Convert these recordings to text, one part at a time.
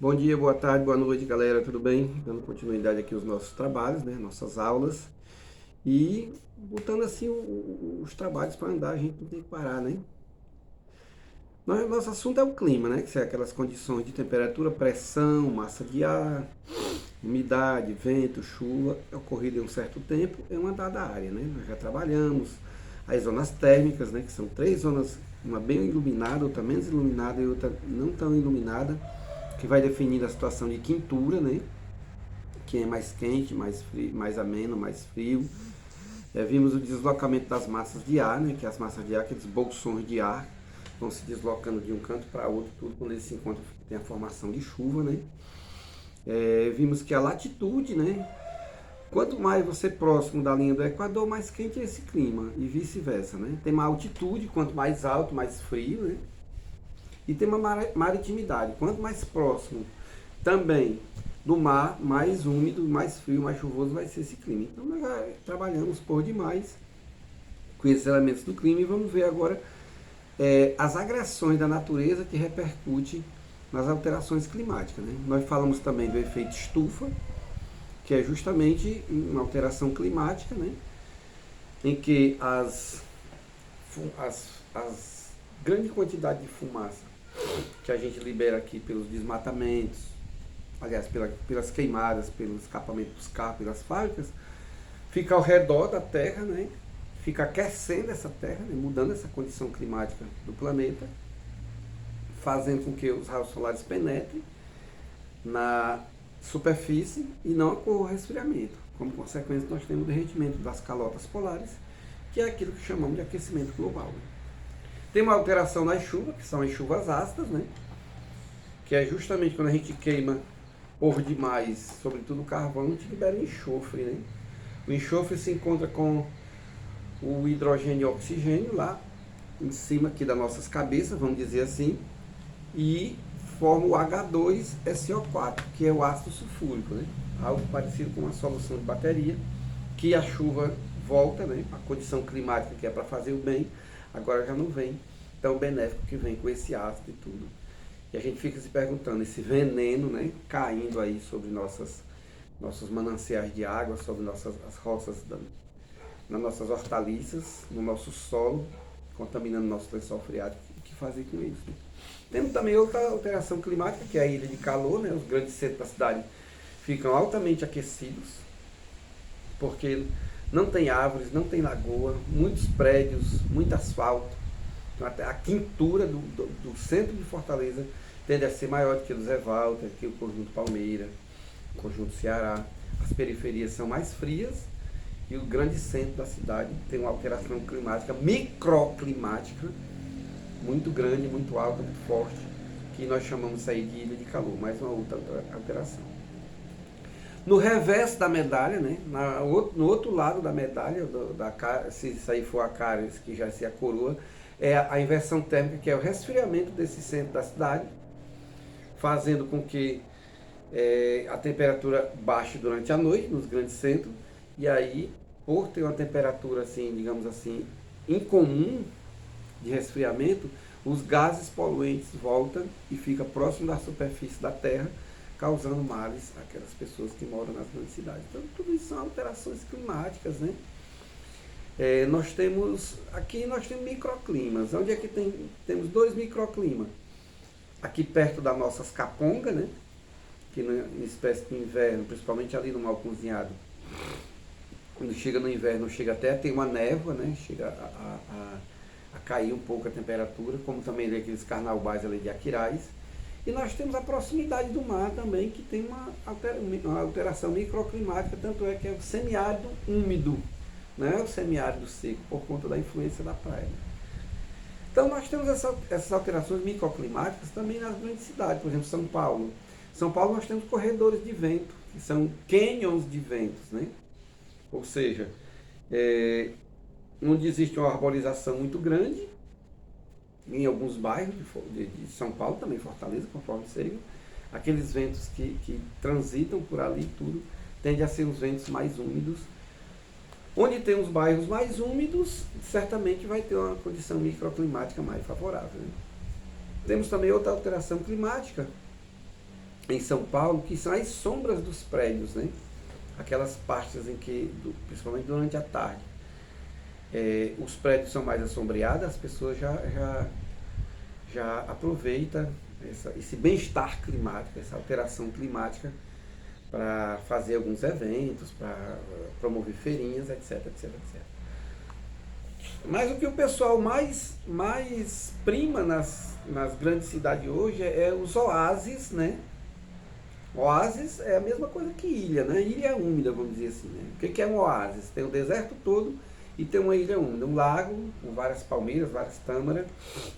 Bom dia, boa tarde, boa noite, galera, tudo bem? Dando continuidade aqui aos nossos trabalhos, né? Nossas aulas e botando assim os trabalhos para andar, a gente não tem que parar, né? Nosso assunto é o clima, né? Que são aquelas condições de temperatura, pressão, massa de ar, umidade, vento, chuva, ocorrido em um certo tempo em uma dada área, né? Nós já trabalhamos as zonas térmicas, né? Que são três zonas, uma bem iluminada, outra menos iluminada e outra não tão iluminada, que vai definir a situação de quintura, né? Que é mais quente, mais frio, mais ameno, mais frio. Vimos o deslocamento das massas de ar, né? Que as massas de ar, aqueles bolsões de ar, vão se deslocando de um canto para outro, tudo quando eles se encontram tem a formação de chuva, né? Vimos que a latitude, né? Quanto mais você próximo da linha do Equador, mais quente é esse clima e vice-versa, né? Tem uma altitude, quanto mais alto, mais frio, né? E tem uma maritimidade, quanto mais próximo também do mar, mais úmido, mais frio, mais chuvoso vai ser esse clima. Então nós já trabalhamos por demais com esses elementos do clima e vamos ver agora as agressões da natureza que repercute nas alterações climáticas, né? Nós falamos também do efeito estufa, que é justamente uma alteração climática, né? Em que as grande quantidade de fumaça que a gente libera aqui pelos desmatamentos, aliás, pelas queimadas, pelo escapamento dos carros, pelas fábricas, fica ao redor da Terra, né? Fica aquecendo essa Terra, né? Mudando essa condição climática do planeta, fazendo com que os raios solares penetrem na superfície e não ocorra o resfriamento. Como consequência, nós temos o derretimento das calotas polares, que é aquilo que chamamos de aquecimento global. Né? Tem uma alteração nas chuvas, que são as chuvas ácidas, né? Que é justamente quando a gente queima por demais, sobretudo o carvão, a gente libera enxofre. Né? O enxofre se encontra com o hidrogênio e o oxigênio lá em cima aqui das nossas cabeças, vamos dizer assim, e forma o H2SO4, que é o ácido sulfúrico, né? Algo parecido com uma solução de bateria, que a chuva volta, né? A condição climática que é para fazer o bem, agora já não vem tão benéfico que vem com esse ácido e tudo. E a gente fica se perguntando, esse veneno, né, caindo aí sobre nossos mananciais de água, sobre as roças, nas nossas hortaliças, no nosso solo, contaminando nosso lençol freático, o que fazer com isso? Né? Temos também outra alteração climática, que é a ilha de calor, né? Os grandes centros da cidade ficam altamente aquecidos, porque não tem árvores, não tem lagoa, muitos prédios, muito asfalto. Então, até a quintura do centro de Fortaleza tende a ser maior do que o do Zé Walter, que o Conjunto Palmeira, o Conjunto Ceará. As periferias são mais frias e o grande centro da cidade tem uma alteração climática, microclimática, muito grande, muito alta, muito forte, que nós chamamos isso aí de ilha de calor, mais uma outra alteração. No reverso da medalha, né, no outro lado da medalha, se isso aí for a cara, que já é a coroa, é a inversão térmica, que é o resfriamento desse centro da cidade, fazendo com que a temperatura baixe durante a noite nos grandes centros, e aí, por ter uma temperatura assim, digamos assim, incomum de resfriamento, os gases poluentes voltam e ficam próximo da superfície da Terra, causando males àquelas pessoas que moram nas grandes cidades. Então, tudo isso são alterações climáticas, né? Aqui nós temos microclimas. Onde é que temos dois microclimas? Aqui perto das nossas capongas, né? Que em espécie de inverno, principalmente ali no Mal Cozinhado, quando chega no inverno, chega até a ter uma névoa, né? Chega a cair um pouco a temperatura, como também aqueles carnaubais ali de Aquiraz. E nós temos a proximidade do mar também, que tem uma alteração microclimática, tanto é que é o semiárido úmido, não é o semiárido seco, por conta da influência da praia. Então nós temos essas alterações microclimáticas também nas grandes cidades, por exemplo, São Paulo. São Paulo nós temos corredores de vento, que são canyons de ventos, né? Ou seja, onde existe uma arborização muito grande, em alguns bairros de São Paulo, também Fortaleza, conforme seja, aqueles ventos que transitam por ali tudo, tendem a ser os ventos mais úmidos. Onde tem os bairros mais úmidos, certamente vai ter uma condição microclimática mais favorável. Né? Temos também outra alteração climática, em São Paulo, que são as sombras dos prédios, né? Aquelas partes em que, principalmente durante a tarde, os prédios são mais assombreados, as pessoas já aproveitam esse bem-estar climático, essa alteração climática para fazer alguns eventos, para promover feirinhas, etc, etc, etc. Mas o que o pessoal mais prima nas grandes cidades hoje é os oásis, né? Oásis é a mesma coisa que ilha, né? Ilha úmida, vamos dizer assim, né? O que é um oásis? Tem o deserto todo e tem uma ilha úmida, um lago com várias palmeiras, várias tâmaras.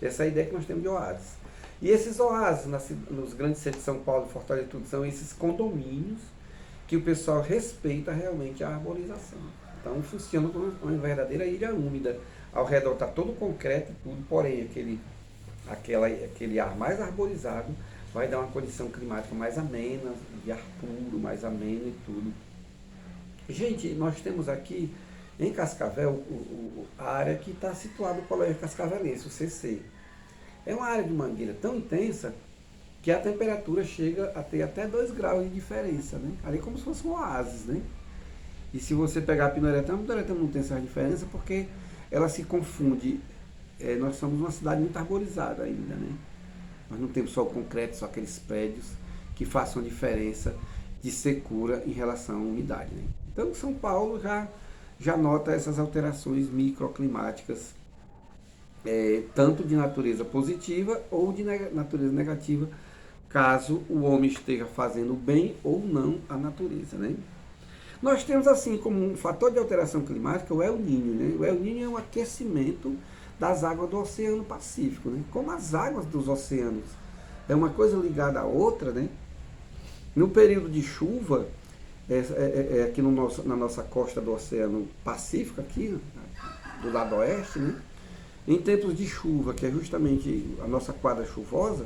Essa é a ideia que nós temos de oásis. E esses oásis nos grandes centros de São Paulo, Fortaleza, tudo, são esses condomínios que o pessoal respeita realmente a arborização. Então funciona como uma verdadeira ilha úmida. Ao redor está todo concreto e tudo, porém aquele ar mais arborizado vai dar uma condição climática mais amena, de ar puro, mais ameno e tudo. Gente, nós temos aqui em Cascavel a área que está situada no Colégio Cascavelense, o CC. É uma área de mangueira tão intensa que a temperatura chega a ter até 2 graus de diferença, né? Ali como se fosse um oásis, né? E se você pegar a Pinoretama não tem essa diferença porque ela se confunde. Nós somos uma cidade muito arborizada ainda, né? Nós não temos só o concreto, só aqueles prédios que façam diferença de secura em relação à umidade, né? Então São Paulo já nota essas alterações microclimáticas, tanto de natureza positiva ou de natureza negativa, caso o homem esteja fazendo bem ou não à natureza, né? Nós temos assim como um fator de alteração climática o El Niño, né? O El Niño é um aquecimento das águas do Oceano Pacífico, né? Como as águas dos oceanos é uma coisa ligada à outra, né? No período de chuva, aqui na nossa costa do Oceano Pacífico, aqui do lado oeste, né? Em tempos de chuva, que é justamente a nossa quadra chuvosa,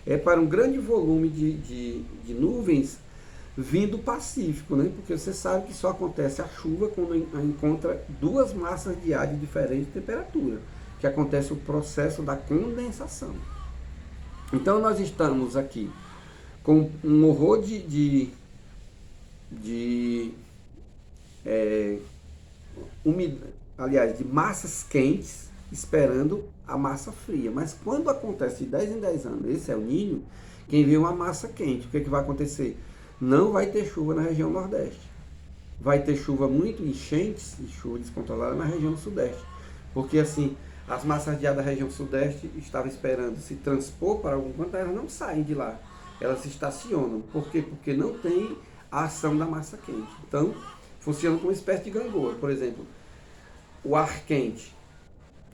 é para um grande volume de nuvens vindo do Pacífico, né? Porque você sabe que só acontece a chuva quando encontra duas massas de ar de diferente temperatura, que acontece o processo da condensação. Então nós estamos aqui com um horror de massas quentes esperando a massa fria. Mas quando acontece de 10 em 10 anos, esse é o Ninho, quem vê uma massa quente, o que vai acontecer? Não vai ter chuva na região nordeste. Vai ter chuva muito, enchentes e chuva descontrolada na região sudeste. Porque assim, as massas de ar da região sudeste estavam esperando se transpor para algum canto, elas não saem de lá. Elas se estacionam. Por quê? Porque não tem a ação da massa quente. Então, funciona como uma espécie de gangorra. Por exemplo, o ar quente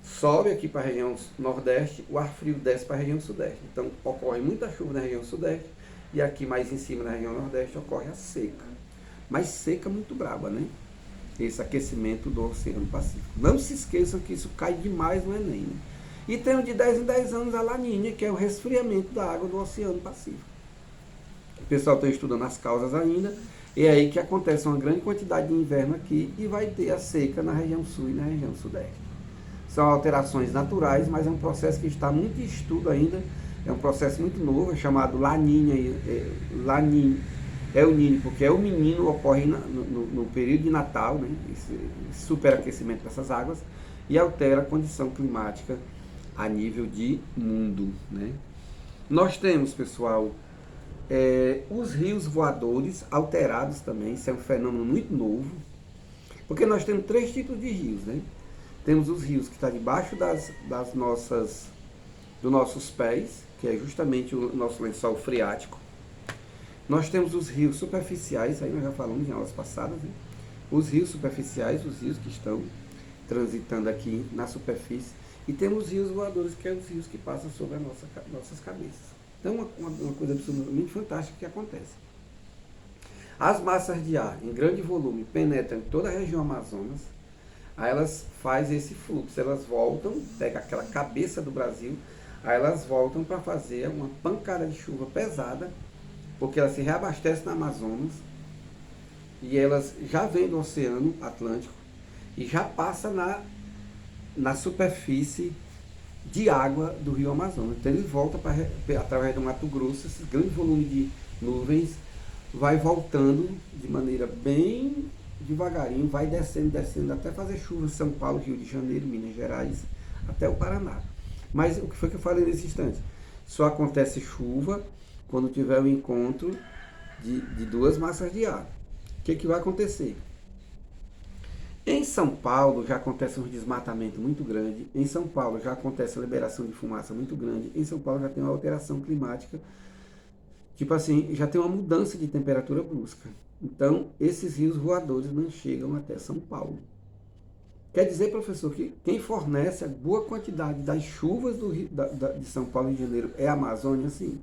sobe aqui para a região nordeste, o ar frio desce para a região sudeste. Então, ocorre muita chuva na região sudeste e aqui mais em cima, na região nordeste, ocorre a seca. Mas seca muito braba, né? Esse aquecimento do Oceano Pacífico. Não se esqueçam que isso cai demais no Enem, né? E tem o de 10 em 10 anos a laninha, que é o resfriamento da água do Oceano Pacífico. O pessoal está estudando as causas ainda, é aí que acontece uma grande quantidade de inverno aqui e vai ter a seca na região sul e na região sudeste. São alterações naturais, mas é um processo que está muito em estudo ainda, é um processo muito novo, é chamado Laninha, El Niño, porque é o menino, ocorre no período de Natal, né, esse superaquecimento dessas águas, e altera a condição climática a nível de mundo, né? Nós temos, pessoal, os rios voadores alterados também, isso é um fenômeno muito novo, porque nós temos 3 tipos de rios, né? Temos os rios que estão debaixo dos nossos pés, que é justamente o nosso lençol freático. Nós temos os rios superficiais, aí nós já falamos em aulas passadas, né? Os rios superficiais, os rios que estão transitando aqui na superfície, e temos os rios voadores, que são os rios que passam sobre as nossas cabeças. Então, uma coisa absolutamente fantástica que acontece. As massas de ar em grande volume penetram em toda a região Amazonas, aí elas fazem esse fluxo, elas voltam, pega aquela cabeça do Brasil, aí elas voltam para fazer uma pancada de chuva pesada, porque elas se reabastecem na Amazonas, e elas já vêm do Oceano Atlântico, e já passa na superfície de água do rio Amazonas. Então ele volta através do Mato Grosso, esse grande volume de nuvens vai voltando de maneira bem devagarinho, vai descendo, descendo, até fazer chuva em São Paulo, Rio de Janeiro, Minas Gerais, até o Paraná. Mas o que foi que eu falei nesse instante? Só acontece chuva quando tiver o encontro de duas massas de ar. O que vai acontecer? Em São Paulo já acontece um desmatamento muito grande, em São Paulo já acontece a liberação de fumaça muito grande, em São Paulo já tem uma alteração climática, tipo assim, já tem uma mudança de temperatura brusca. Então, esses rios voadores não chegam até São Paulo. Quer dizer, professor, que quem fornece a boa quantidade das chuvas de São Paulo e de Janeiro é a Amazônia, sim.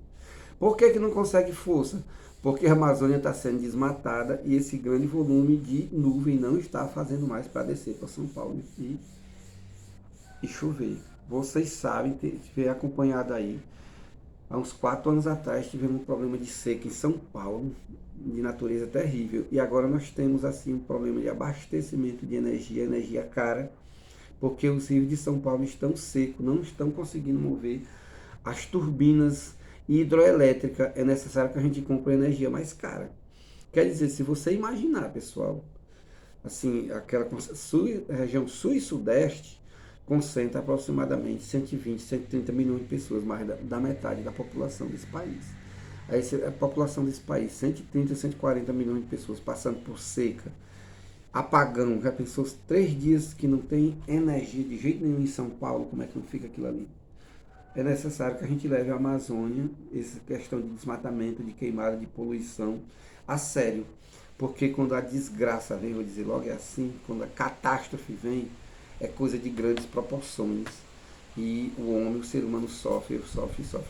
Por que não consegue força? Porque a Amazônia está sendo desmatada e esse grande volume de nuvem não está fazendo mais para descer para São Paulo e chover. Vocês sabem, tiver acompanhado aí, há uns 4 anos atrás tivemos um problema de seca em São Paulo, de natureza terrível. E agora nós temos assim um problema de abastecimento de energia cara, porque os rios de São Paulo estão secos, não estão conseguindo mover as turbinas hidroelétricas. É necessário que a gente compre energia mais cara. Quer dizer, se você imaginar, pessoal, assim, aquela região sul e sudeste concentra aproximadamente 120, 130 milhões de pessoas, mais da metade da população desse país. Aí a população desse país, 130, 140 milhões de pessoas passando por seca, apagão, já pensou 3 dias que não tem energia de jeito nenhum em São Paulo, como é que não fica aquilo ali? É necessário que a gente leve a Amazônia, essa questão de desmatamento, de queimada, de poluição, a sério. Porque quando a desgraça vem, vou dizer logo é assim, quando a catástrofe vem, é coisa de grandes proporções. E o homem, o ser humano sofre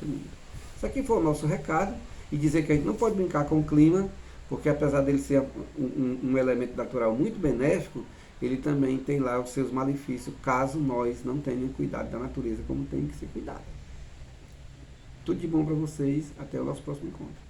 muito. Isso aqui foi o nosso recado. E dizer que a gente não pode brincar com o clima, porque apesar dele ser um elemento natural muito benéfico, ele também tem lá os seus malefícios, caso nós não tenhamos cuidado da natureza como tem que ser cuidado. Tudo de bom para vocês, até o nosso próximo encontro.